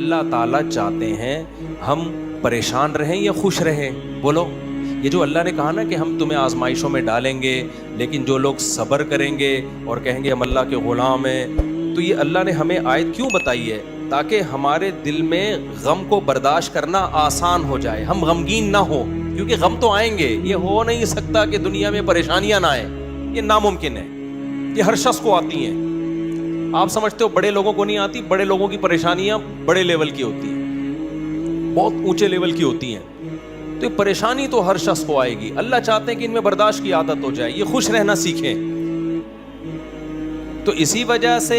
اللہ تعالیٰ چاہتے ہیں ہم پریشان رہیں یا خوش رہیں؟ بولو. یہ جو اللہ نے کہا نا کہ ہم تمہیں آزمائشوں میں ڈالیں گے لیکن جو لوگ صبر کریں گے اور کہیں گے ہم اللہ کے غلام ہیں، تو یہ اللہ نے ہمیں آیت کیوں بتائی ہے؟ تاکہ ہمارے دل میں غم کو برداشت کرنا آسان ہو جائے، ہم غمگین نہ ہو، کیونکہ غم تو آئیں گے. یہ ہو نہیں سکتا کہ دنیا میں پریشانیاں نہ آئیں، یہ ناممکن ہے. یہ ہر شخص کو آتی ہیں. آپ سمجھتے ہو بڑے لوگوں کو نہیں آتی؟ بڑے لوگوں کی پریشانیاں بڑے لیول کی ہوتی ہیں، بہت اونچے لیول کی ہوتی ہیں. تو یہ پریشانی تو ہر شخص کو آئے گی. اللہ چاہتے ہیں کہ ان میں برداشت کی عادت ہو جائے، یہ خوش رہنا سیکھیں. تو اسی وجہ سے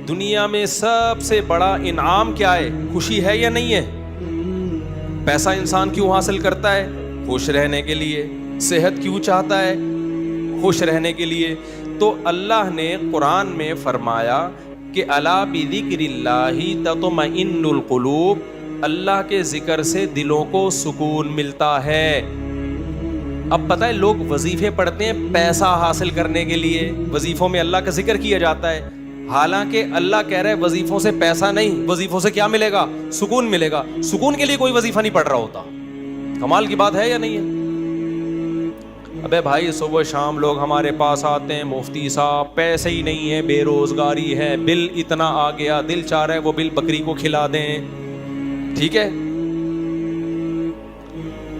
دنیا میں سب سے بڑا انعام کیا ہے؟ خوشی ہے یا نہیں ہے؟ پیسہ انسان کیوں حاصل کرتا ہے؟ خوش رہنے کے لیے. صحت کیوں چاہتا ہے؟ خوش رہنے کے لیے. تو اللہ نے قرآن میں فرمایا کہ الا بذکر اللہ تطمئن القلوب، اللہ کے ذکر سے دلوں کو سکون ملتا ہے. اب پتہ ہے لوگ وظیفے پڑھتے ہیں پیسہ حاصل کرنے کے لیے، وظیفوں میں اللہ کا ذکر کیا جاتا ہے، حالانکہ اللہ کہہ رہا ہے وظیفوں سے پیسہ نہیں، وظیفوں سے کیا ملے گا؟ سکون ملے گا. سکون کے لیے کوئی وظیفہ نہیں پڑھ رہا ہوتا. کمال کی بات ہے یا نہیں ہے؟ ابے بھائی صبح شام لوگ ہمارے پاس آتے ہیں، مفتی صاحب پیسے ہی نہیں ہے، بے روزگاری ہے، بل اتنا آ گیا، دل چاہ رہا ہے وہ بل بکری کو کھلا دیں. ٹھیک ہے،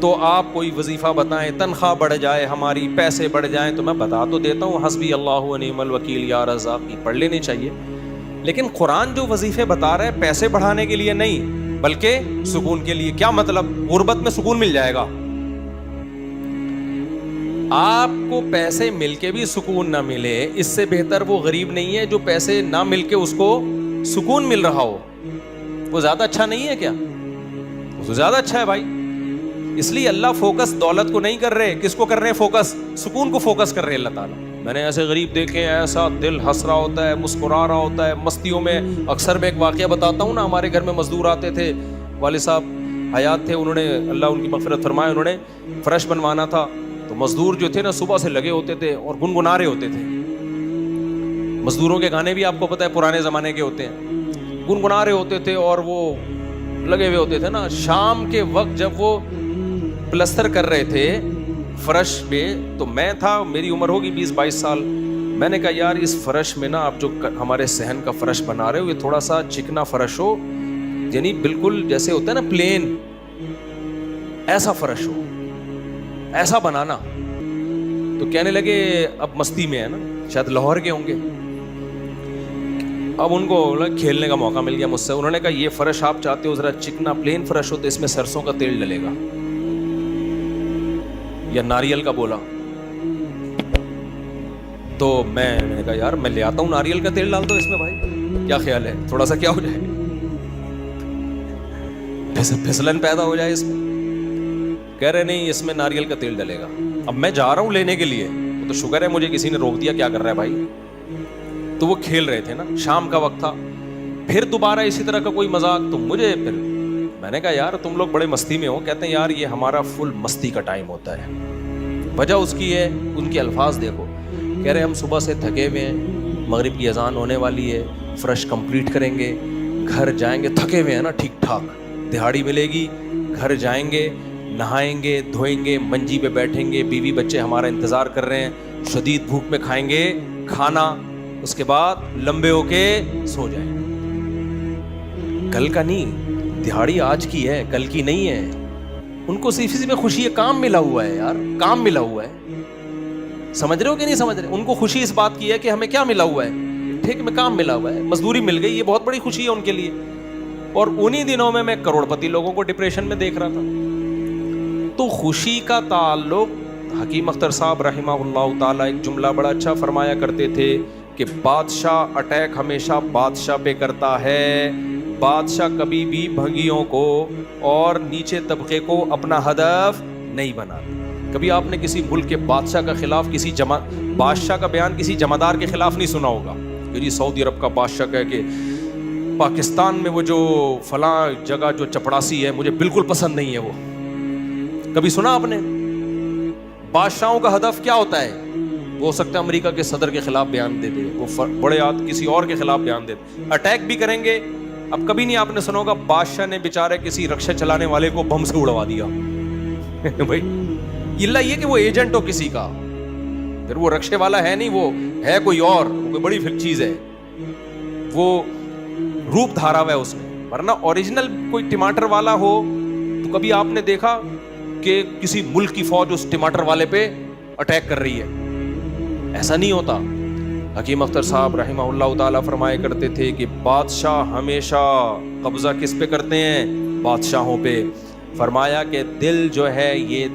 تو آپ کوئی وظیفہ بتائیں، تنخواہ بڑھ جائے ہماری، پیسے بڑھ جائیں. تو میں بتا تو دیتا ہوں حسبی اللہ و نعم الوکیل یا رزاق کی پڑھ لینی چاہیے. لیکن قرآن جو وظیفے بتا رہا ہے پیسے بڑھانے کے لیے نہیں بلکہ سکون کے لیے. کیا مطلب؟ غربت میں سکون مل جائے گا. آپ کو پیسے مل کے بھی سکون نہ ملے، اس سے بہتر وہ غریب نہیں ہے جو پیسے نہ مل کے اس کو سکون مل رہا ہو. وہ زیادہ اچھا نہیں ہے کیا؟ وہ تو زیادہ اچھا ہے بھائی. اس لیے اللہ فوکس دولت کو نہیں کر رہے. کس کو کر رہے ہیں فوکس؟ سکون کو فوکس کر رہے اللہ تعالیٰ. میں نے ایسے غریب دیکھے ہیں، ایسا دل ہنس رہا ہوتا ہے، مسکرا رہا ہوتا ہے مستیوں میں. اکثر میں ایک واقعہ بتاتا ہوں نا، ہمارے گھر میں مزدور آتے تھے، والد صاحب حیات تھے، انہوں نے اللہ ان کی مغفرت فرمائے، انہوں نے فرش بنوانا تھا. تو مزدور جو تھے نا صبح سے لگے ہوتے تھے اور گنگنا رہے ہوتے تھے. مزدوروں کے گانے بھی آپ کو پتہ ہے پرانے زمانے کے ہوتے ہیں. گنگنا رہے ہوتے تھے اور وہ لگے ہوئے ہوتے تھے نا. شام کے وقت جب وہ پلستر کر رہے تھے فرش پہ، تو میں تھا، میری عمر ہوگی 20-22 سال. میں نے کہا یار اس فرش میں نا آپ جو ہمارے صحن کا فرش بنا رہے ہو، یہ تھوڑا سا چکنا فرش ہو، یعنی بالکل جیسے ہوتا ہے نا پلین، ایسا فرش ہو، ایسا بنانا. تو کہنے لگے اب مستی میں ہے نا، شاید لاہور کے ہوں گے. اب ان کو کھیلنے کا موقع مل گیا مجھ سے. انہوں نے کہا یہ فرش آپ چاہتے ہو ذرا چکنا پلین فرش ہو تو اس میں سرسوں کا تیل ڈلے گا یا ناریل کا. بولا تو میں نے کہا یار میں لے آتا ہوں ناریل کا تیل ڈال دو اس میں بھائی، کیا خیال ہے؟ تھوڑا سا کیا ہو جائے، پھسلن پیدا ہو جائے اس میں. کہہ رہے نہیں اس میں ناریل کا تیل ڈلے گا. اب میں جا رہا ہوں لینے کے لیے، تو شکر ہے مجھے کسی نے روک دیا، کیا کر رہا ہے بھائی. تو وہ کھیل رہے تھے نا، شام کا وقت تھا. پھر دوبارہ اسی طرح کا کوئی مذاق، تو مجھے پھر میں نے کہا یار تم لوگ بڑے مستی میں ہو. کہتے ہیں یار یہ ہمارا فل مستی کا ٹائم ہوتا ہے. وجہ اس کی ہے، ان کے الفاظ دیکھو. کہہ رہے ہم صبح سے تھکے ہوئے ہیں، مغرب کی اذان ہونے والی ہے، فرش کمپلیٹ کریں گے، گھر جائیں گے، تھکے ہوئے ہیں نا ٹھیک ٹھاک، دہاڑی ملے گی، گھر جائیں گے، نہائیں گے، دھوئیں گے، منجی پہ بیٹھیں گے، بیوی بچے ہمارا انتظار کر رہے ہیں، شدید بھوک میں کھائیں گے کھانا، اس کے بعد لمبے ہو کے سو جائیں. کل کا نہیں، دہاڑی آج کی ہے، کل کی نہیں ہے. ان کو صرف اسی میں خوشی ہے، کام ملا ہوا ہے یار، کام ملا ہوا ہے. سمجھ رہے ہو کہ نہیں سمجھ رہے؟ ان کو خوشی اس بات کی ہے کہ ہمیں کیا ملا ہوا ہے، ٹھیک میں کام ملا ہوا ہے، مزدوری مل گئی، یہ بہت بڑی خوشی ہے ان کے لیے. اور انہی دنوں میں کروڑ پتی لوگوں کو ڈپریشن میں دیکھ رہا تھا. تو خوشی کا تعلق، حکیم اختر صاحب رحمہ اللہ تعالیٰ ایک جملہ بڑا اچھا فرمایا کرتے تھے کہ بادشاہ اٹیک ہمیشہ بادشاہ پہ کرتا ہے، بادشاہ کبھی بھی بھنگیوں کو اور نیچے طبقے کو اپنا ہدف نہیں بناتا. کبھی آپ نے کسی ملک کے بادشاہ کا خلاف کسی بادشاہ کا بیان کسی جمعدار کے خلاف نہیں سنا ہوگا کہ جی سعودی عرب کا بادشاہ کہے کہ پاکستان میں وہ جو فلاں جگہ جو چپڑاسی ہے مجھے بالکل پسند نہیں ہے. وہ کبھی سنا آپ نے؟ بادشاہوں کا ہدف کیا ہوتا ہے؟ ہو سکتا ہے امریکہ کے صدر کے خلاف بیان دے دے، وہ بڑے کسی اور کے خلاف بیان دے دے، اٹیک بھی کریں گے اب کبھی نہیں آپ نے سنا ہوگا بادشاہ نے بیچارے کسی رکشا چلانے والے کو بم سے اڑوا دیا بھائی اللہ یہ کہ وہ ایجنٹ ہو کسی کا، پھر وہ رکشے والا ہے نہیں، وہ ہے کوئی اور، وہ کوئی بڑی چیز ہے، وہ روپ دھارا ہوا ہے اس نے، ورنہ اوریجنل کوئی ٹماٹر والا ہو تو کبھی آپ نے دیکھا کہ کسی ملک کی فوج اس ٹماٹر والے پہ اٹیک کر رہی ہے، ایسا نہیں ہوتا۔ حکیم اختر صاحب رحمہ اللہ تعالیٰ فرمایا کرتے تھے کہ بادشاہ ہمیشہ قبضہ کس پہ کرتے ہیں؟ بادشاہوں پہ۔ فرمایا کہ دل جو ہے یہ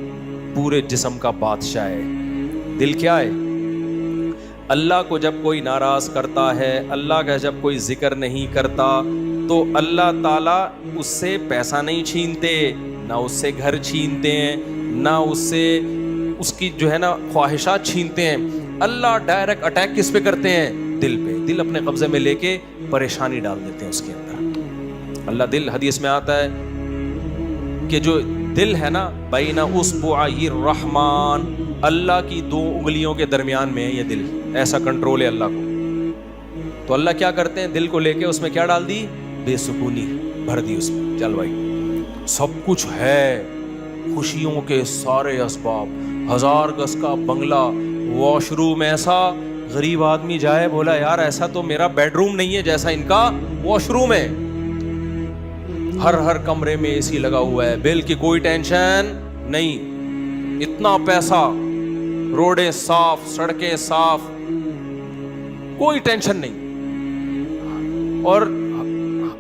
پورے جسم کا بادشاہ ہے۔ دل کیا ہے؟ اللہ کو جب کوئی ناراض کرتا ہے، اللہ کا جب کوئی ذکر نہیں کرتا تو اللہ تعالیٰ اس سے پیسہ نہیں چھینتے، نہ اس سے گھر چھینتے ہیں، نہ اس سے اس کی جو ہے نا خواہشات چھینتے ہیں۔ اللہ ڈائریکٹ اٹیک کس پہ کرتے ہیں؟ دل پہ۔ دل اپنے قبضے میں لے کے پریشانی ڈال دیتے ہیں اس کے اندر۔ اللہ دل، حدیث میں آتا ہے کہ جو دل ہے نا بین اصبعی الرحمن، اللہ کی 2 انگلیوں کے درمیان میں ہے یہ دل، ایسا کنٹرول ہے اللہ کو۔ تو اللہ کیا کرتے ہیں؟ دل کو لے کے اس میں کیا ڈال دی؟ بے سکونی بھر دی اس میں۔ چل بھائی سب کچھ ہے، خوشیوں کے سارے اسباب، 1000 گز کا بنگلہ، واش روم ایسا، غریب آدمی جائے بولا یار ایسا تو میرا بیڈ روم نہیں ہے جیسا ان کا واش روم ہے، ہر کمرے میں اے سی لگا ہوا ہے، بل کی کوئی ٹینشن نہیں، اتنا پیسہ، روڈیں صاف، سڑکیں صاف، کوئی ٹینشن نہیں۔ اور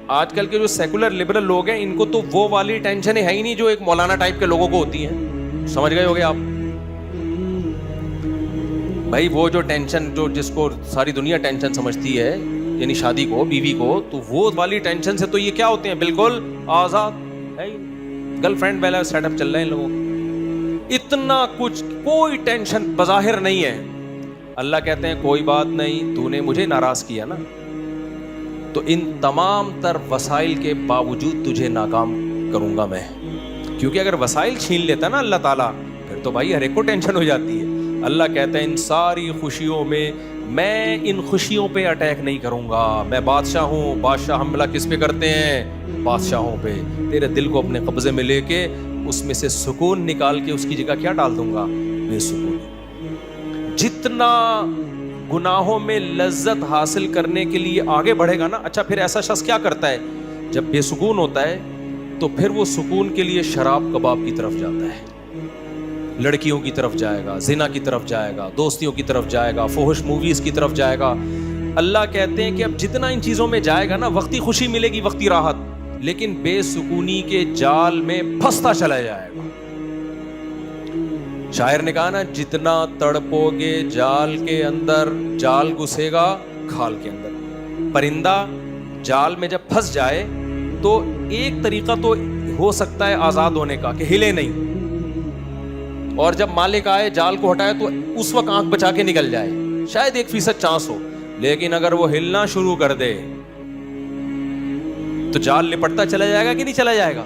آج کل کے جو سیکولر لبرل لوگ ہیں ان کو تو وہ والی ٹینشن ہے ہی نہیں جو ایک مولانا ٹائپ کے لوگوں کو ہوتی ہیں، سمجھ گئے ہوگے آپ بھائی؟ وہ جو ٹینشن جو جس کو ساری دنیا ٹینشن سمجھتی ہے، یعنی شادی کو، بیوی کو، تو وہ والی ٹینشن سے تو یہ کیا ہوتے ہیں؟ بالکل آزاد ہے، گرل فرینڈ والا سیٹ اپ چل رہے ہیں لوگوں، اتنا کچھ، کوئی ٹینشن بظاہر نہیں ہے۔ اللہ کہتے ہیں کوئی بات نہیں، تو نے مجھے ناراض کیا نا، تو ان تمام تر وسائل کے باوجود تجھے ناکام کروں گا میں، کیونکہ اگر وسائل چھین لیتا نا اللہ تعالیٰ پھر تو بھائی ہر ایک کو ٹینشن ہو جاتی ہے۔ اللہ کہتا ہے ان ساری خوشیوں میں میں ان خوشیوں پہ اٹیک نہیں کروں گا، میں بادشاہ ہوں، بادشاہ حملہ کس پہ کرتے ہیں؟ بادشاہوں پہ۔ تیرے دل کو اپنے قبضے میں لے کے اس میں سے سکون نکال کے اس کی جگہ کیا ڈال دوں گا؟ بے سکون۔ جتنا گناہوں میں لذت حاصل کرنے کے لیے آگے بڑھے گا نا، اچھا پھر ایسا شخص کیا کرتا ہے جب بے سکون ہوتا ہے تو پھر وہ سکون کے لیے شراب کباب کی طرف جاتا ہے، لڑکیوں کی طرف جائے گا، زنا کی طرف جائے گا، دوستیوں کی طرف جائے گا، فحش موویز کی طرف جائے گا۔ اللہ کہتے ہیں کہ اب جتنا ان چیزوں میں جائے گا نا، وقتی خوشی ملے گی، وقتی راحت، لیکن بے سکونی کے جال میں پھنستا چلا جائے گا۔ شاعر نے کہا نا جتنا تڑپو گے جال کے اندر، جال گھسے گا کھال کے اندر۔ پرندہ جال میں جب پھنس جائے تو ایک طریقہ تو ہو سکتا ہے آزاد ہونے کا کہ ہلے نہیں، اور جب مالک آئے جال کو ہٹائے تو اس وقت آنکھ بچا کے نکل جائے، شاید 1% چانس ہو، لیکن اگر وہ ہلنا شروع کر دے تو جال لپٹتا چلا جائے گا کہ نہیں چلا جائے گا؟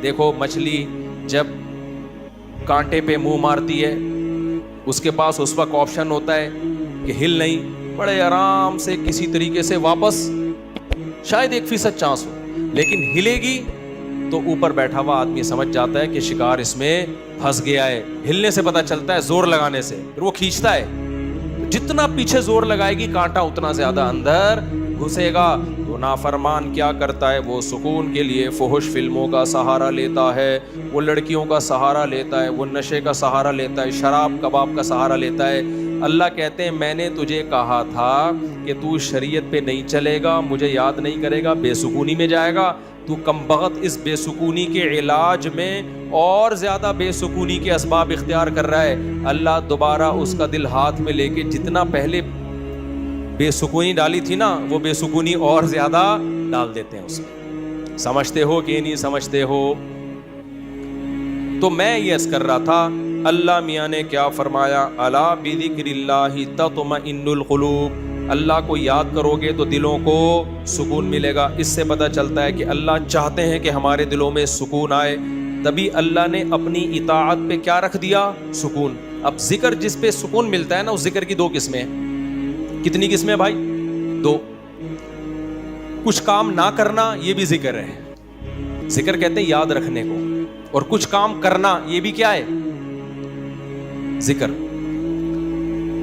دیکھو مچھلی جب کانٹے پہ منہ مارتی ہے اس کے پاس اس وقت آپشن ہوتا ہے کہ ہل نہیں، بڑے آرام سے کسی طریقے سے واپس، شاید 1% چانس ہو، لیکن ہلے گی تو اوپر بیٹھا ہوا آدمی سمجھ جاتا ہے کہ شکار اس میں پھنس گیا ہے۔ ہلنے سے پتہ چلتا ہے، زور لگانے سے، پھر وہ کھینچتا ہے، جتنا پیچھے زور لگائے گی کانٹا اتنا زیادہ اندر گھسے گا۔ تو نافرمان کیا کرتا ہے؟ وہ سکون کے لیے فحش فلموں کا سہارا لیتا ہے، وہ لڑکیوں کا سہارا لیتا ہے، وہ نشے کا سہارا لیتا ہے، شراب کباب کا سہارا لیتا ہے۔ اللہ کہتے ہیں میں نے تجھے کہا تھا کہ تو شریعت پہ نہیں چلے گا، مجھے یاد نہیں کرے گا، بے سکونی میں جائے گا، تو کمبخت اس بے سکونی کے علاج میں اور زیادہ بے سکونی کے اسباب اختیار کر رہا ہے۔ اللہ دوبارہ اس کا دل ہاتھ میں لے کے جتنا پہلے بے سکونی ڈالی تھی نا، وہ بے سکونی اور زیادہ ڈال دیتے ہیں اس میں۔ سمجھتے ہو کہ نہیں سمجھتے ہو؟ تو میں یہ عرض کر رہا تھا، اللہ میاں نے کیا فرمایا؟ الا بذکر اللہ تطمئن القلوب، اللہ کو یاد کرو گے تو دلوں کو سکون ملے گا۔ اس سے پتہ چلتا ہے کہ اللہ چاہتے ہیں کہ ہمارے دلوں میں سکون آئے، تبھی اللہ نے اپنی اطاعت پہ کیا رکھ دیا؟ سکون۔ اب ذکر جس پہ سکون ملتا ہے نا، اس ذکر کی 2 قسمیں ہیں۔ کتنی قسمیں بھائی؟ 2۔ کچھ کام نہ کرنا یہ بھی ذکر ہے. ذکر کہتے ہیں یاد رکھنے کو, اور کچھ کام کرنا یہ بھی کیا ہے؟ ذکر.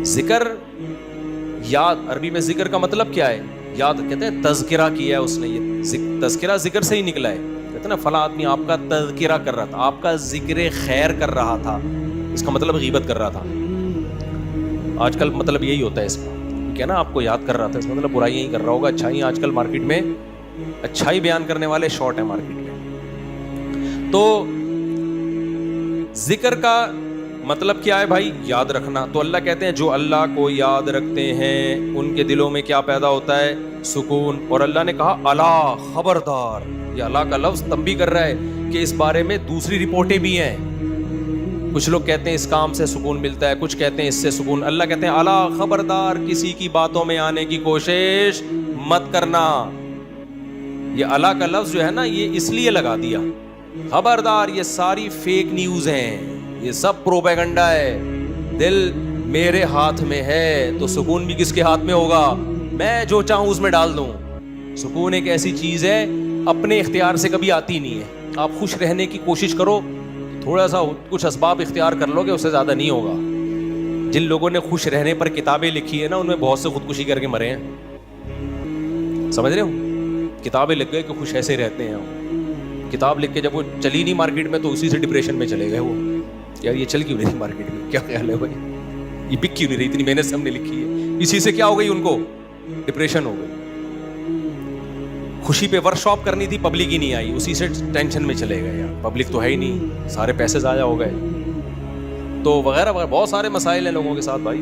ذکر یاد, عربی میں ذکر کا مطلب کیا ہے؟ یاد. کہتے ہیں تذکرہ کیا ہے اس نے, یہ تذکرہ ذکر سے ہی نکلا ہے. کہتے ہیں نا فلاں آدمی آپ کا تذکرہ کر رہا تھا, آپ کا ذکر خیر کر رہا تھا, اس کا مطلب غیبت کر رہا تھا. آج کل مطلب یہی ہوتا ہے اس کا, کیا نا آپ کو یاد کر رہا تھا, اس کا مطلب برائیاں ہی کر رہا ہوگا. اچھائی آج کل مارکیٹ میں اچھائی بیان کرنے والے شارٹ ہیں مارکیٹ میں. تو ذکر کا مطلب کیا ہے بھائی؟ یاد رکھنا. تو اللہ کہتے ہیں جو اللہ کو یاد رکھتے ہیں ان کے دلوں میں کیا پیدا ہوتا ہے؟ سکون. اور اللہ نے کہا الا, خبردار. یہ اللہ کا لفظ تنبیہ کر رہا ہے کہ اس بارے میں دوسری رپورٹیں بھی ہیں. کچھ لوگ کہتے ہیں اس کام سے سکون ملتا ہے, کچھ کہتے ہیں اس سے سکون. اللہ کہتے ہیں الا, خبردار, کسی کی باتوں میں آنے کی کوشش مت کرنا. یہ اللہ کا لفظ جو ہے نا, یہ اس لیے لگا دیا, خبردار, یہ ساری فیک نیوز ہیں, یہ سب پروپیگنڈا ہے. دل میرے ہاتھ میں ہے تو سکون بھی کس کے ہاتھ میں ہوگا؟ میں جو چاہوں اس میں ڈال دوں. سکون ایک ایسی چیز ہے اپنے اختیار سے کبھی آتی نہیں ہے. آپ خوش رہنے کی کوشش کرو, تھوڑا سا کچھ اسباب اختیار کر لو گے, اس سے زیادہ نہیں ہوگا. جن لوگوں نے خوش رہنے پر کتابیں لکھی ہیں نا, ان میں بہت سے خودکشی کر کے مرے ہیں. سمجھ رہے ہو؟ کتابیں لکھ گئے کہ خوش ایسے رہتے ہیں. کتاب لکھ کے جب وہ چلی نہیں مارکیٹ میں تو اسی سے ڈپریشن میں چلے گئے. وہ یار یہ چل کیوں نہیں مارکیٹ میں, کیا خیال ہے بھائی, یہ بک کیوں نہیں رہی, اتنی محنت سے ہم نے لکھی ہے. اسی سے کیا ہو گئی, ان کو ڈپریشن ہو گئی. خوشی پہ ورک شاپ کرنی تھی, پبلک ہی نہیں آئی, اسی سے ٹینشن میں چلے گئے. یار پبلک تو ہے ہی نہیں, سارے پیسے ضائع ہو گئے, تو وغیرہ وغیرہ. بہت سارے مسائل ہیں لوگوں کے ساتھ بھائی,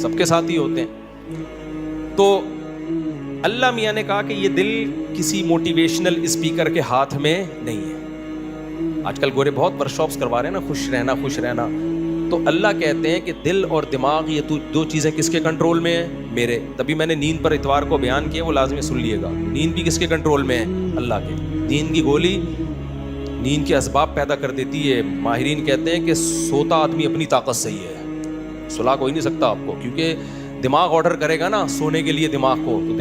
سب کے ساتھ ہی ہوتے ہیں. تو اللہ میاں نے کہا کہ یہ دل کسی موٹیویشنل اسپیکر کے ہاتھ میں نہیں ہے. آج کل گورے بہت ورک شاپس کروا رہے ہیں نا, خوش رہنا خوش رہنا. تو اللہ کہتے ہیں کہ دل اور دماغ یہ دو چیزیں کس کے کنٹرول میں ہیں؟ میرے. تبھی میں نے نیند پر اتوار کو بیان کیا, وہ لازمی سن لیے گا. نیند بھی کس کے کنٹرول میں ہے؟ اللہ کے. نیند کی گولی نیند کے اسباب پیدا کر دیتی ہے. ماہرین کہتے ہیں کہ سوتا آدمی اپنی طاقت سے ہی ہے, سلا کوئی نہیں سکتا آپ کو, کیونکہ دماغ آرڈر کرے گا نا سونے کے لیے دماغ کو, تو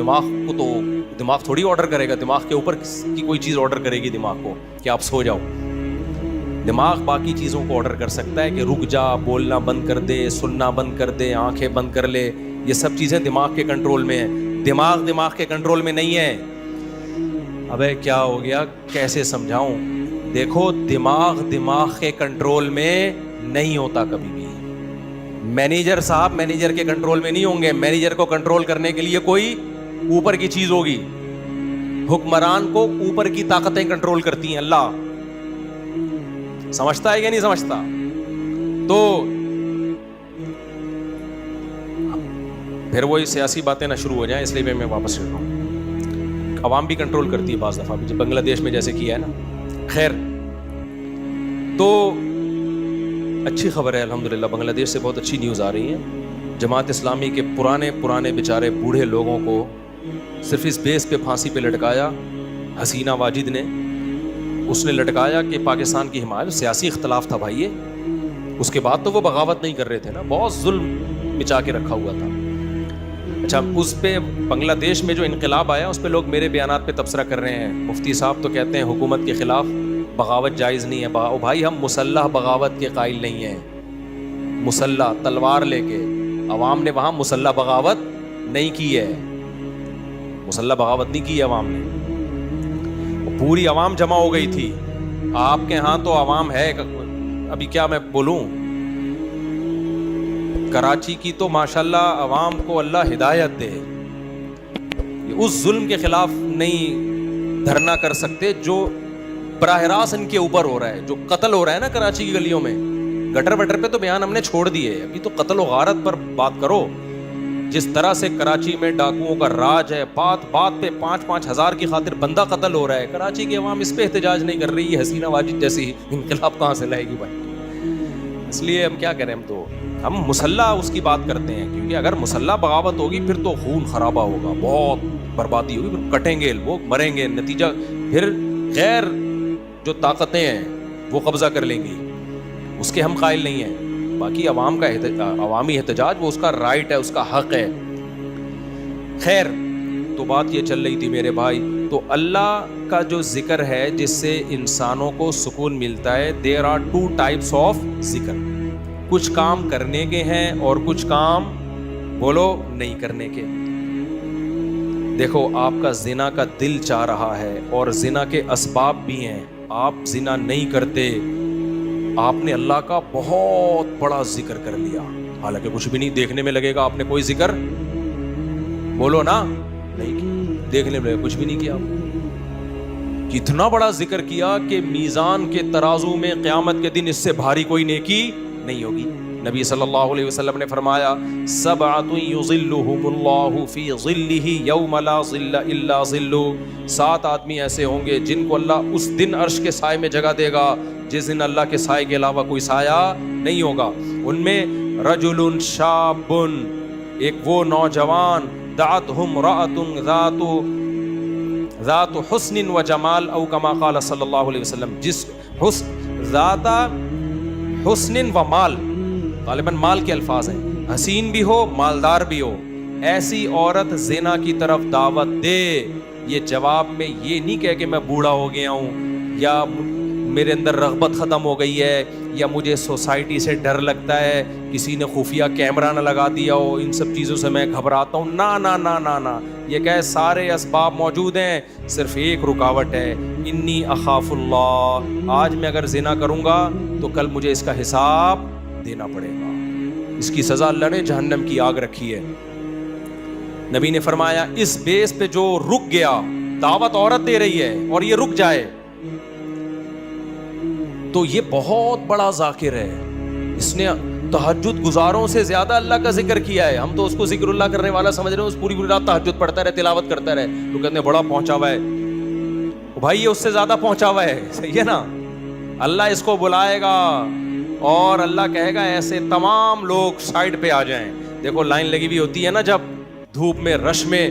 دماغ تھوڑی آرڈر کرے گا, دماغ کے اوپر کی کوئی چیز آرڈر کرے گی دماغ کو کہ آپ سو جاؤ. دماغ باقی چیزوں کو آرڈر کر سکتا ہے کہ رک جا, بولنا بند کر دے, سننا بند کر دے, آنکھیں بند کر لے. یہ سب چیزیں دماغ کے کنٹرول میں ہیں. دماغ کے کنٹرول میں نہیں ہے. ابے کیا ہو گیا, کیسے سمجھاؤں؟ دیکھو, دماغ کے کنٹرول میں نہیں ہوتا کبھی بھی. مینیجر صاحب مینیجر کے کنٹرول میں نہیں ہوں گے. مینیجر کو کنٹرول کرنے کے لیے کوئی اوپر کی چیز ہوگی. حکمران کو اوپر کی طاقتیں کنٹرول کرتی ہیں. اللہ سمجھتا ہے یا نہیں سمجھتا؟ تو پھر وہی سیاسی باتیں نہ شروع ہو جائیں, اس لیے میں واپس چل رہا ہوں. عوام بھی کنٹرول کرتی ہے بعض دفعہ, جب بنگلہ دیش میں جیسے کیا ہے نا. خیر, تو اچھی خبر ہے الحمدللہ, بنگلہ دیش سے بہت اچھی نیوز آ رہی ہیں. جماعت اسلامی کے پرانے بیچارے بوڑھے لوگوں کو صرف اس بیس پہ پھانسی پہ لٹکایا حسینہ واجد نے. اس نے لٹکایا کہ پاکستان کی حمایت, سیاسی اختلاف تھا بھائی. اس کے بعد تو وہ بغاوت نہیں کر رہے تھے نا, بہت ظلم مچا کے رکھا ہوا تھا. اچھا, اس پہ بنگلہ دیش میں جو انقلاب آیا اس پہ لوگ میرے بیانات پہ تبصرہ کر رہے ہیں. مفتی صاحب تو کہتے ہیں حکومت کے خلاف بغاوت جائز نہیں ہے. بھائی ہم مسلح بغاوت کے قائل نہیں ہیں. مسلح تلوار لے کے عوام نے وہاں مسلح بغاوت نہیں کی ہے. مسلح بغاوت نہیں کی ہے عوام نے. پوری عوام جمع ہو گئی تھی. آپ کے ہاں تو عوام ہے, ابھی کیا میں بولوں, کراچی کی تو ماشاءاللہ عوام کو اللہ ہدایت دے. اس ظلم کے خلاف نہیں دھرنا کر سکتے جو براہ راست ان کے اوپر ہو رہا ہے, جو قتل ہو رہا ہے نا کراچی کی گلیوں میں. گٹر وٹر پہ تو بیان ہم نے چھوڑ دیے, ابھی تو قتل و غارت پر بات کرو. جس طرح سے کراچی میں ڈاکوؤں کا راج ہے, بات پہ 5-5 ہزار کی خاطر بندہ قتل ہو رہا ہے. کراچی کی عوام اس پہ احتجاج نہیں کر رہی ہے. حسینہ واجد جیسی انقلاب کہاں سے لائے گی بھائی؟ اس لیے ہم کیا کریں, ہم مسلح اس کی بات کرتے ہیں, کیونکہ اگر مسلح بغاوت ہوگی پھر تو خون خرابہ ہوگا, بہت بربادی ہوگی, پھر کٹیں گے لوگ, مریں گے. نتیجہ پھر غیر جو طاقتیں ہیں وہ قبضہ کر لیں گی. اس کے ہم قائل نہیں ہیں. باقی عوام کا عوامی احتجاج وہ اس کا رائٹ ہے, اس کا حق ہے. خیر, تو بات یہ چل رہی تھی میرے بھائی تو اللہ کا جو ذکر ہے جس سے انسانوں کو سکون ملتا ہے, there are two types of ذکر. کچھ کام کرنے کے ہیں اور کچھ کام بولو نہیں کرنے کے. دیکھو آپ کا زنا کا دل چاہ رہا ہے اور زنا کے اسباب بھی ہیں, آپ زنا نہیں کرتے, آپ نے اللہ کا بہت بڑا ذکر کر لیا, حالانکہ کچھ بھی نہیں, دیکھنے میں لگے گا آپ نے کوئی ذکر بولو نا نہیں کیا, دیکھنے میں کچھ بھی نہیں کیا. کتنا بڑا ذکر کیا کہ میزان کے ترازو میں قیامت کے دن اس سے بھاری کوئی نیکی نہیں ہوگی. نبی صلی اللہ علیہ وسلم نے فرمایا, سبعۃ یظلھم اللہ فی ظلہ یوم لا ظل الا ظلہ, 7 آدمی ایسے ہوں گے جن کو اللہ اس دن عرش کے سائے میں جگہ دے گا جس دن اللہ کے سائے کے علاوہ کوئی سایہ نہیں ہوگا. ان میں رجل شاب, ایک وہ نوجوان, دعتہ امرأۃ ذات حسن و جمال او کما قال صلی اللہ علیہ وسلم, جس ذات حسن و مال, غالباً مال کے الفاظ ہیں, حسین بھی ہو مالدار بھی ہو, ایسی عورت زنا کی طرف دعوت دے. یہ جواب میں یہ نہیں کہے کہ میں بوڑھا ہو گیا ہوں یا میرے اندر رغبت ختم ہو گئی ہے یا مجھے سوسائٹی سے ڈر لگتا ہے, کسی نے خفیہ کیمرہ نہ لگا دیا ہو, ان سب چیزوں سے میں گھبراتا ہوں. نا نا نا نا نا, یہ کہے سارے اسباب موجود ہیں, صرف ایک رکاوٹ ہے, انی اخاف اللہ, آج میں اگر زنا کروں گا تو کل مجھے اس کا حساب دینا پڑے گا. اس کی سزا اللہ نے جہنم کی آگ رکھی ہے. نبی نے فرمایا اس بیس پہ جو رک گیا, دعوت عورت دے رہی ہے اور یہ رک جائے تو یہ بہت بڑا ذاکر ہے, اس نے تہجد گزاروں سے زیادہ اللہ کا ذکر کیا ہے. ہم تو اس کو ذکر اللہ کرنے والا سمجھ رہے ہیں, اس پوری رات تہجد پڑھتا رہے, تلاوت کرتا رہے, تو کہتے ہیں بڑا پہنچا ہوا ہے. بھائی یہ اس سے زیادہ پہنچا ہوا ہے, صحیح ہے نا. اللہ اس کو بلائے گا اور اللہ کہے گا ایسے تمام لوگ سائڈ پہ آ جائیں. دیکھو لائن لگی ہوئی ہوتی ہے نا جب دھوپ میں, رش میں,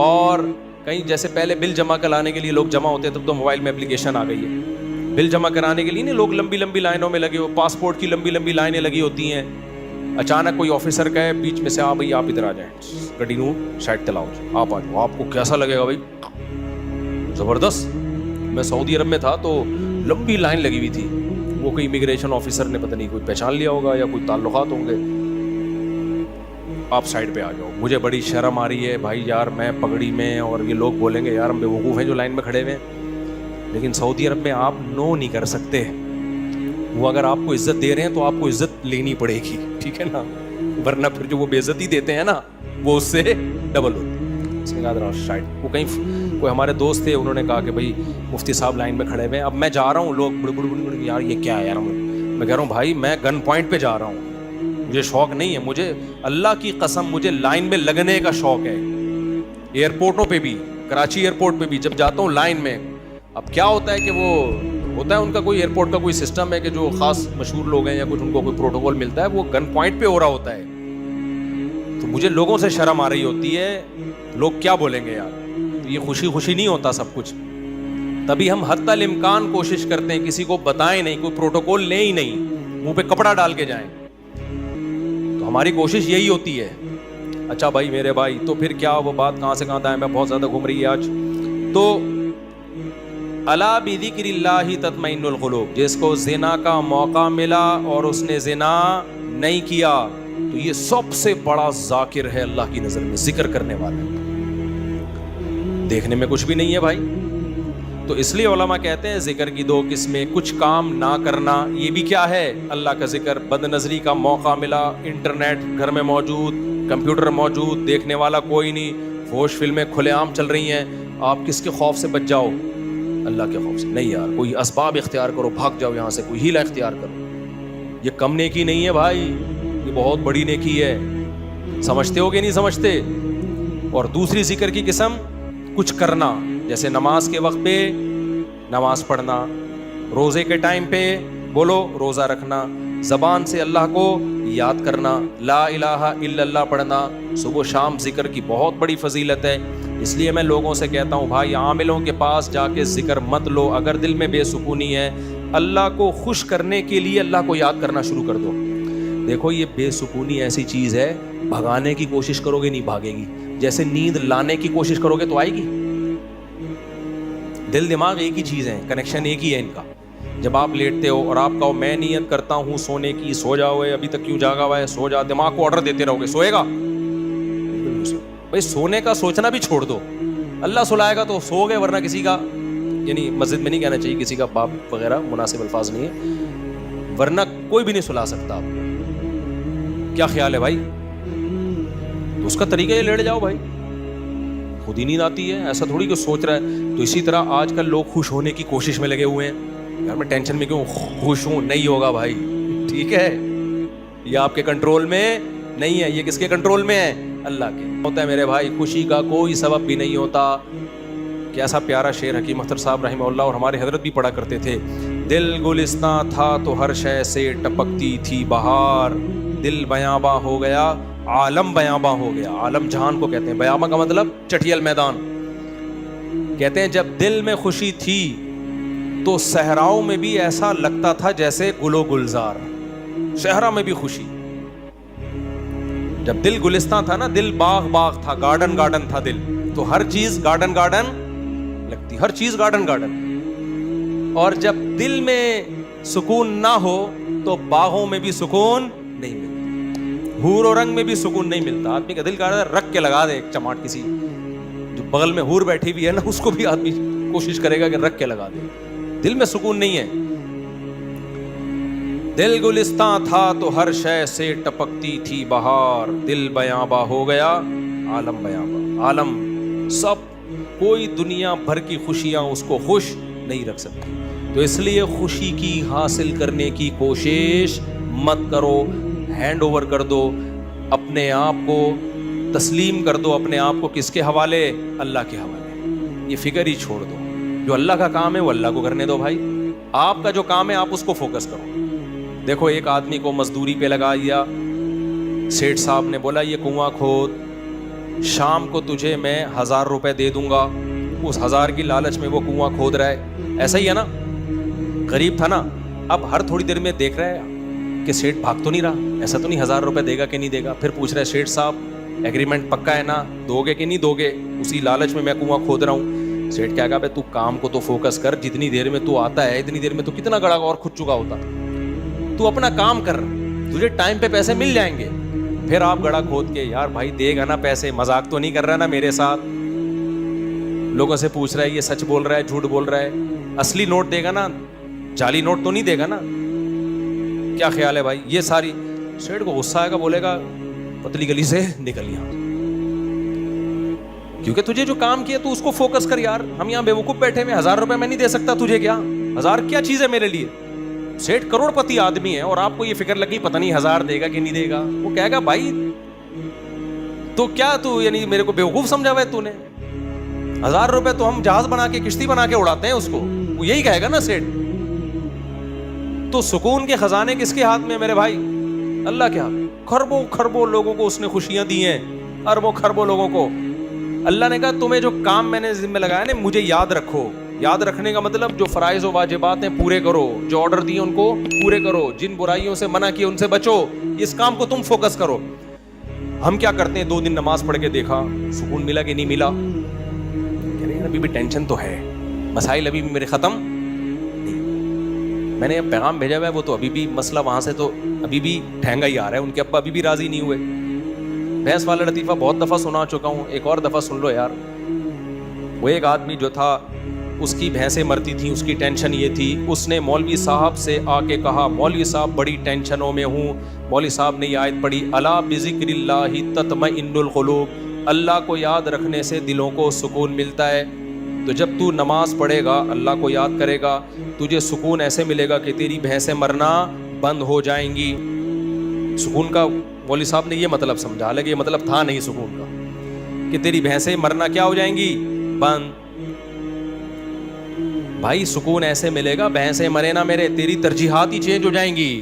اور کہیں جیسے پہلے بل جمع کرانے کے لیے لوگ جمع ہوتے ہیں, تب تو موبائل میں اپلیکیشن آ گئی ہے. بل جمع کرانے کے لیے نہیں لوگ لمبی لمبی لائنوں میں لگے ہو, پاسپورٹ کی لمبی لمبی لائنیں لگی ہوتی ہیں. اچانک کوئی آفیسر کہے بیچ میں سے, ہاں بھائی آپ ادھر آ جائیں, گڈی نو سائڈ چلاؤ, آپ آ جاؤ. آپ کو کیسا لگے گا بھائی؟ زبردست. میں سعودی عرب میں تھا تو لمبی لائن لگی ہوئی تھی, وہ کوئی امیگریشن آفیسر نے پتہ نہیں کوئی پہچان لیا ہوگا یا کوئی تعلقات ہوں گے, آپ سائڈ پہ آ جاؤ. مجھے بڑی شرم آ رہی ہے بھائی یار, میں پگڑی میں, اور یہ لوگ بولیں گے یار ہم بیوقوف ہیں جو لائن میں کھڑے ہوئے ہیں, لیکن سعودی عرب میں آپ نو نہیں کر سکتے. وہ اگر آپ کو عزت دے رہے ہیں تو آپ کو عزت لینی پڑے گی, ٹھیک ہے نا, ورنہ پھر جو وہ بے عزتی دیتے ہیں نا وہ اس سے ڈبل ہوتی ہے. اس نے کہا سائڈ. وہ کہیں کوئی ہمارے دوست تھے, انہوں نے کہا کہ بھائی مفتی صاحب لائن میں کھڑے ہوئے ہیں, اب میں جا رہا ہوں, لوگ بڑے بڑے یار یہ کیا ہے یار, میں کہہ رہا ہوں بھائی میں گن پوائنٹ پہ جا رہا ہوں, مجھے شوق نہیں ہے, مجھے اللہ کی قسم مجھے لائن میں لگنے کا شوق ہے. ایئرپورٹوں پہ بھی, کراچی ایئرپورٹ پہ بھی جب جاتا ہوں لائن میں, اب کیا ہوتا ہے کہ وہ ہوتا ہے ان کا کوئی ایئرپورٹ کا کوئی سسٹم ہے کہ جو خاص مشہور لوگ ہیں یا کچھ ان کو کوئی پروٹوکول ملتا ہے, وہ گن پوائنٹ پہ ہو رہا ہوتا ہے, تو مجھے لوگوں سے شرم آ رہی ہوتی ہے, لوگ کیا بولیں گے یار. یہ خوشی خوشی نہیں ہوتا سب کچھ, تبھی ہم حتی الامکان کوشش کرتے ہیں کسی کو بتائیں نہیں, کوئی پروٹوکول لیں ہی نہیں, منہ پہ کپڑا ڈال کے جائیں. تو ہماری کوشش یہی ہوتی ہے. اچھا بھائی میرے بھائی, تو پھر کیا وہ بات کہاں سے کہاں تھا, میں بہت زیادہ گھوم رہی ہے آج. تو الا بذکر اللہ تطمئن القلوب, جس کو زنا کا موقع ملا اور اس نے زنا نہیں کیا تو یہ سب سے بڑا ذاکر ہے اللہ کی نظر میں, ذکر کرنے والا. دیکھنے میں کچھ بھی نہیں ہے بھائی. تو اس لیے علماء کہتے ہیں ذکر کی 2 قسمیں, کچھ کام نہ کرنا, یہ بھی کیا ہے اللہ کا ذکر. بد نظری کا موقع ملا, انٹرنیٹ گھر میں موجود, کمپیوٹر موجود, دیکھنے والا کوئی نہیں, فوش فلمیں کھلے عام چل رہی ہیں, آپ کس کے خوف سے بچ جاؤ؟ اللہ کے خوف سے. نہیں یار, کوئی اسباب اختیار کرو, بھاگ جاؤ یہاں سے, کوئی ہیلا اختیار کرو. یہ کم نیکی نہیں ہے بھائی, یہ بہت بڑی نیکی ہے. سمجھتے ہو کہ نہیں سمجھتے؟ اور دوسری ذکر کی قسم کچھ کرنا, جیسے نماز کے وقت پہ نماز پڑھنا, روزے کے ٹائم پہ بولو روزہ رکھنا, زبان سے اللہ کو یاد کرنا, لا الہ الا اللہ پڑھنا. صبح شام ذکر کی بہت بڑی فضیلت ہے. اس لیے میں لوگوں سے کہتا ہوں بھائی عاملوں کے پاس جا کے ذکر مت لو. اگر دل میں بے سکونی ہے, اللہ کو خوش کرنے کے لیے اللہ کو یاد کرنا شروع کر دو. دیکھو یہ بے سکونی ایسی چیز ہے, بھگانے کی کوشش کرو گے نہیں بھاگے گی, جیسے نیند لانے کی کوشش کرو گے تو آئے گی. دل دماغ ایک ہی چیز ہے, کنیکشن ایک ہی ہے ان کا. جب آپ لیٹتے ہو اور آپ کہو میں نیت کرتا ہوں سونے کی, سو جاؤ, ابھی تک کیوں جاگا ہوا ہے, سو جا, دماغ کو آرڈر دیتے رہو گے, سوئے گا؟ بھائی سونے کا سوچنا بھی چھوڑ دو, اللہ سلائے گا تو سو گئے, ورنہ کسی کا, یعنی مسجد میں نہیں کہنا چاہیے, کسی کا باپ وغیرہ مناسب الفاظ نہیں ہے, ورنہ کوئی بھی نہیں سلا سکتا آپ کو. کیا خیال ہے بھائی؟ تو اس کا طریقہ یہ لیٹ جاؤ بھائی, خود ہی نیند آتی ہے, ایسا تھوڑی کہ سوچ رہا ہے. تو اسی طرح آج کل لوگ خوش ہونے کی کوشش میں لگے ہوئے ہیں, یار میں ٹینشن میں کیوں خوش ہوں, نہیں ہوگا بھائی, ٹھیک ہے, یہ آپ کے کنٹرول میں نہیں ہے, یہ کس کے کنٹرول میں ہے؟ اللہ کے. ہوتا ہے میرے بھائی, خوشی کا کوئی سبب بھی نہیں ہوتا. کیسا پیارا شعر حکیم اختر صاحب رحمہ اللہ اور ہمارے حضرت بھی پڑھا کرتے تھے, دل گلستاں تھا تو ہر شے سے ٹپکتی تھی بہار, دل بیاباں ہو گیا عالم بیاباں ہو گیا. عالم جہان کو کہتے ہیں, بیاباں کا مطلب چٹھیل میدان. کہتے ہیں جب دل میں خوشی تھی تو صحراؤں میں بھی ایسا لگتا تھا جیسے گل و گلزار. صحرا میں بھی خوشی, جب دل گلستان تھا نا, دل باغ باغ تھا, گارڈن گارڈن تھا دل, تو ہر چیز گارڈن گارڈن لگتی, ہر چیز گارڈن گارڈن. اور جب دل میں سکون نہ ہو تو باغوں میں بھی سکون نہیں ملتا, حور و رنگ میں بھی سکون نہیں ملتا. آدمی کا دل کہہ رہا ہے رکھ کے لگا دے ایک چماٹ, کسی جو بغل میں حور بیٹھی ہوئی ہے نا اس کو بھی آدمی کوشش کرے گا کہ رکھ کے لگا دے, دل میں سکون نہیں ہے. دل گلستان تھا تو ہر شے سے ٹپکتی تھی بہار, دل بیاباں ہو گیا عالم بیاباں. عالم سب, کوئی دنیا بھر کی خوشیاں اس کو خوش نہیں رکھ سکتی. تو اس لیے خوشی کی حاصل کرنے کی کوشش مت کرو, ہینڈ اوور کر دو اپنے آپ کو, تسلیم کر دو اپنے آپ کو. کس کے حوالے؟ اللہ کے حوالے. یہ فکر ہی چھوڑ دو, جو اللہ کا کام ہے وہ اللہ کو کرنے دو بھائی, آپ کا جو کام ہے آپ اس کو فوکس کرو. دیکھو ایک آدمی کو مزدوری پہ لگا دیا, سیٹھ صاحب نے بولا یہ کنواں کھود, شام کو تجھے میں 1000 روپے دے دوں گا. اس 1000 کی لالچ میں وہ کنواں کھود رہا ہے. ایسا ہی ہے نا, غریب تھا نا, اب ہر تھوڑی دیر میں دیکھ رہا ہے کہ سیٹھ بھاگ تو نہیں رہا, ایسا تو نہیں 1000 روپے دے گا کہ نہیں دے گا. پھر پوچھ رہا ہے سیٹھ صاحب ایگریمنٹ پکا ہے نا, دو گے کہ نہیں دو گے؟ اسی لالچ میں کنواں کھود رہا ہوں. سیٹھ کیا کہا تو کام کو تو فوکس کر, جتنی دیر میں تو آتا ہے اتنی دیر میں تو کتنا گڑا اور کھد چکا ہوتا, تو اپنا کام کر, تجھے ٹائم پہ پیسے مل جائیں گے. پھر آپ گڑا کھود کے, یار بھائی دے گا نا پیسے, مذاق تو نہیں کر رہا نا میرے ساتھ؟ لوگوں سے پوچھ رہا ہے یہ سچ بول رہا ہے جھوٹ بول رہا ہے, اصلی نوٹ دے گا نا, جعلی نوٹ تو نہیں دے گا نا؟ کیا خیال ہے بھائی؟ یہ ساری. سیٹھ کو غصہ آئے گا, بولے گا پتلی گلی سے نکل یہاں, کیونکہ تجھے جو کام کیا تو اس کو فوکس کر. یار ہم یہاں بیوقوف بیٹھے ہوئے, 1000 روپے میں نہیں دے سکتا تجھے, کیا 1000 کیا چیز ہے میرے لیے؟ سیٹھ کروڑ پتی آدمی ہے اور آپ کو یہ فکر لگی پتہ نہیں 1000 دے گا کہ نہیں دے گا. وہ کہے گا بھائی تو کیا تو یعنی میرے کو بیوقوف سمجھا ہوا ہے تو نے؟ 1000 روپے تو ہم جہاز بنا کے کشتی بنا کے اڑاتے ہیں اس کو, وہ یہی کہے گا نا سیٹھ. تو سکون کے خزانے کس کے ہاتھ میں میرے بھائی؟ اللہ کے ہاتھ. کھربوں کھربوں لوگوں کو اس نے خوشیاں دی ہیں, اربوں کھربوں لوگوں کو. اللہ نے کہا تمہیں جو کام میں نے ذمہ لگایا نا مجھے یاد رکھو. یاد رکھنے کا مطلب جو فرائض و واجبات ہیں پورے کرو, جو آرڈر دیے ان کو پورے کرو, جن برائیوں سے منع کیے ان سے بچو. اس کام کو تم فوکس کرو. ہم کیا کرتے ہیں, 2 دن نماز پڑھ کے دیکھا سکون ملا کہ نہیں ملا, ابھی بھی ٹینشن تو ہے, مسائل ابھی بھی میرے ختم نہیں. میں نے پیغام بھیجا ہوا ہے, وہ تو ابھی بھی مسئلہ وہاں سے تو ابھی بھی ٹھہنگا ہی آ رہا ہے, ان کے ابا ابھی بھی راضی نہیں ہوئے. بھینس والا لطیفہ بہت دفعہ سنا چکا ہوں, ایک اور دفعہ سن لو یار. وہ ایک آدمی جو تھا اس کی بھینسیں مرتی تھیں, اس کی ٹینشن یہ تھی, اس نے مولوی صاحب سے آ کے کہا مولوی صاحب بڑی ٹینشنوں میں ہوں. مولوی صاحب نے یہ آیت پڑھی الا بذکر اللہ تطمئن القلوب, اللہ کو یاد رکھنے سے دلوں کو سکون ملتا ہے. تو جب تو نماز پڑھے گا, اللہ کو یاد کرے گا, تجھے سکون ایسے ملے گا کہ تیری بھینسیں مرنا بند ہو جائیں گی. سکون کا مولوی صاحب نے یہ مطلب سمجھا, حالانکہ یہ مطلب تھا نہیں سکون کا, کہ تیری بھینسیں مرنا کیا ہو جائیں گی, بند. بھائی سکون ایسے ملے گا, بھینسیں مرے نہ میرے, تیری ترجیحات ہی چینج ہو جائیں گی.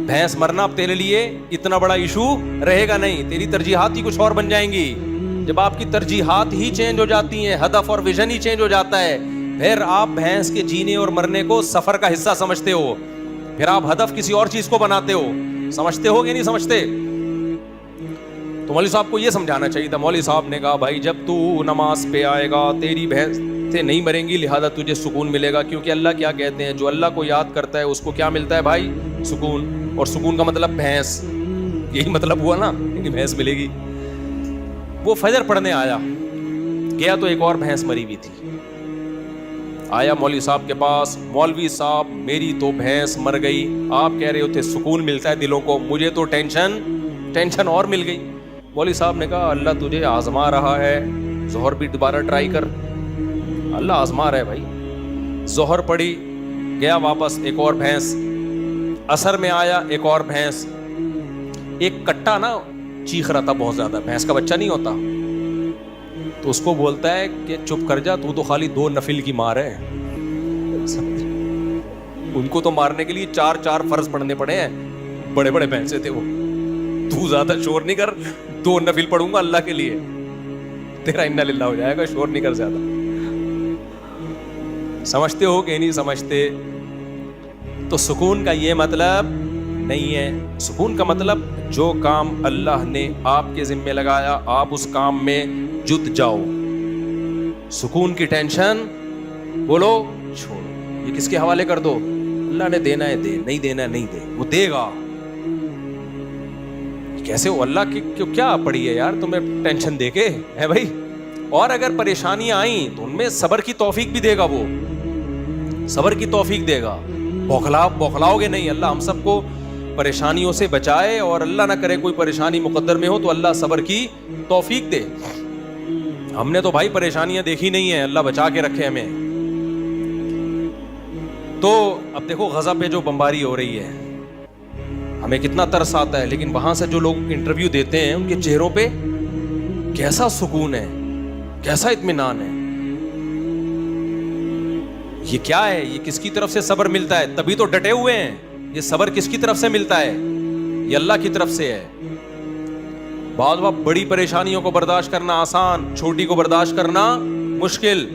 بھینس مرنا اب تیرے لیے اتنا بڑا ایشو رہے گا نہیں, تیری ترجیحات ہی کچھ اور بن جائیں گی. جب آپ کی ترجیحات ہی چینج ہو جاتی ہیں, ہدف اور ویژن ہی چینج ہو جاتا ہے, پھر آپ بھینس کے جینے اور مرنے کو سفر کا حصہ سمجھتے ہو, پھر آپ ہدف کسی اور چیز کو بناتے ہو. سمجھتے ہو کہ نہیں سمجھتے؟ تو مولوی صاحب کو یہ سمجھانا چاہیے تھا. مولوی صاحب نے کہا بھائی جب تو نماز پہ آئے گا, تیری بھینس سے نہیں مریں گی لہذا تجھے سکون ملے گا. کیونکہ اللہ کیا کہتے ہیں, جو اللہ کو یاد کرتا ہے اس کو کیا ملتا ہے بھائی؟ سکون. اور سکون کا مطلب بھینس, یہی مطلب ہوا نا کہ بھینس ملے گی. وہ فجر پڑھنے آیا, گیا تو ایک اور بھینس مری ہوئی تھی. آیا مولوی صاحب کے پاس, مولوی صاحب میری تو بھینس مر گئی, آپ کہہ رہے ہوتے سکون ملتا ہے دلوں کو, مجھے تو ٹینشن اور مل گئی. مولوی صاحب نے کہا اللہ تجھے آزما رہا ہے, ظہر بھی دوبارہ ٹرائی کر. اللہ آزما رہا ہے بھائی. ظہر پڑی, گیا واپس, ایک اور بھینس. عصر میں آیا, ایک اور بھینس. ایک کٹا نا چیخ رہا تھا بہت زیادہ, بھینس کا بچہ نہیں ہوتا, تو اس کو بولتا ہے کہ چپ کر جا, تو خالی 2 نفل کی مار ہے. ان کو تو مارنے کے لیے 4 فرض پڑھنے پڑے ہیں, بڑے بڑے بھینسے تھے وہ. تو زیادہ شور نہیں کر, 2 نفل پڑھوں گا اللہ کے لیے, تیرا انا للہ ہو جائے گا, شور نہیں کر زیادہ. سمجھتے ہو کہ نہیں سمجھتے؟ تو سکون کا یہ مطلب نہیں ہے. سکون کا مطلب جو کام اللہ نے آپ کے ذمہ لگایا آپ اس کام میں جت جاؤ. سکون کی ٹینشن بولو چھوڑو, یہ کس کے حوالے کر دو, اللہ نے دینا ہے دے, نہیں دینا ہے نہیں دے, وہ دے گا. کیسے ہو اللہ کی کیا پڑی ہے یار تمہیں ٹینشن دے کے ہے بھائی. اور اگر پریشانیاں آئیں تو ان میں صبر کی توفیق بھی دے گا, وہ صبر کی توفیق دے گا. بوکھلاؤ گے نہیں. اللہ ہم سب کو پریشانیوں سے بچائے, اور اللہ نہ کرے کوئی پریشانی مقدر میں ہو تو اللہ صبر کی توفیق دے. ہم نے تو بھائی پریشانیاں دیکھی نہیں ہیں, اللہ بچا کے رکھے ہمیں. تو اب دیکھو غزہ پہ جو بمباری ہو رہی ہے, ہمیں کتنا ترس آتا ہے, لیکن وہاں سے جو لوگ انٹرویو دیتے ہیں ان کے چہروں پہ کیسا سکون ہے, کیسا اطمینان ہے. یہ کیا ہے, یہ کس کی طرف سے صبر ملتا ہے؟ تبھی تو ڈٹے ہوئے ہیں. یہ صبر کس کی طرف سے ملتا ہے؟ یہ اللہ کی طرف سے ہے. بعض وقت بڑی پریشانیوں کو برداشت کرنا آسان, چھوٹی کو برداشت کرنا مشکل.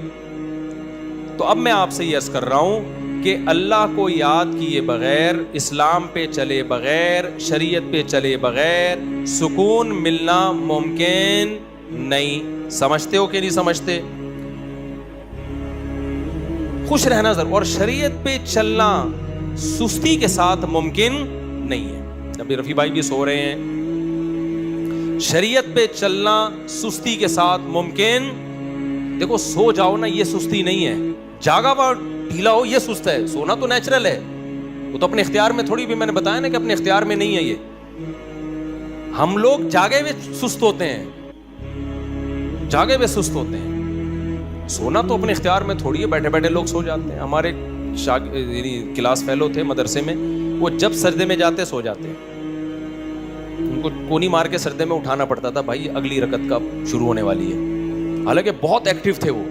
تو اب میں آپ سے یہ عرض کر رہا ہوں کہ اللہ کو یاد کیے بغیر, اسلام پہ چلے بغیر, شریعت پہ چلے بغیر سکون ملنا ممکن نہیں. سمجھتے ہو کہ نہیں سمجھتے؟ خوش رہنا ضرور, اور شریعت پہ چلنا سستی کے ساتھ ممکن نہیں ہے. ابھی رفیع بھائی بھی سو رہے ہیں. شریعت پہ چلنا سستی کے ساتھ ممکن, دیکھو سو جاؤ نا یہ سستی نہیں ہے, جاگا ہوا ڈھیلا ہو یہ سست ہے. سونا تو نیچرل ہے, وہ تو اپنے اختیار میں تھوڑی, بھی میں نے بتایا نا کہ اپنے اختیار میں نہیں ہے یہ. ہم لوگ جاگے ہوئے سست ہوتے ہیں, جاگے ہوئے سست ہوتے ہیں. سونا تو اپنے اختیار میں تھوڑی ہے, بیٹھے بیٹھے لوگ سو جاتے ہیں. ہمارے کلاس فیلو تھے مدرسے میں, وہ جب سجدے میں جاتے سو جاتے ہیں. ان کو کونی مار کے سجدے میں اٹھانا پڑتا تھا, بھائی اگلی رکعت کا شروع ہونے والی ہے. حالانکہ بہت ایکٹیو تھے وہ,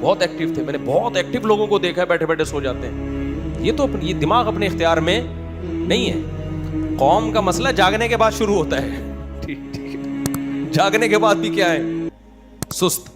بہت ایکٹیو تھے. میں نے بہت ایکٹیو لوگوں کو دیکھا ہے بیٹھے بیٹھے سو جاتے ہیں. یہ دماغ اپنے اختیار میں نہیں ہے. قوم کا مسئلہ جاگنے کے بعد شروع ہوتا ہے. ٹھیک ہے, جاگنے کے بعد بھی کیا ہے, سست.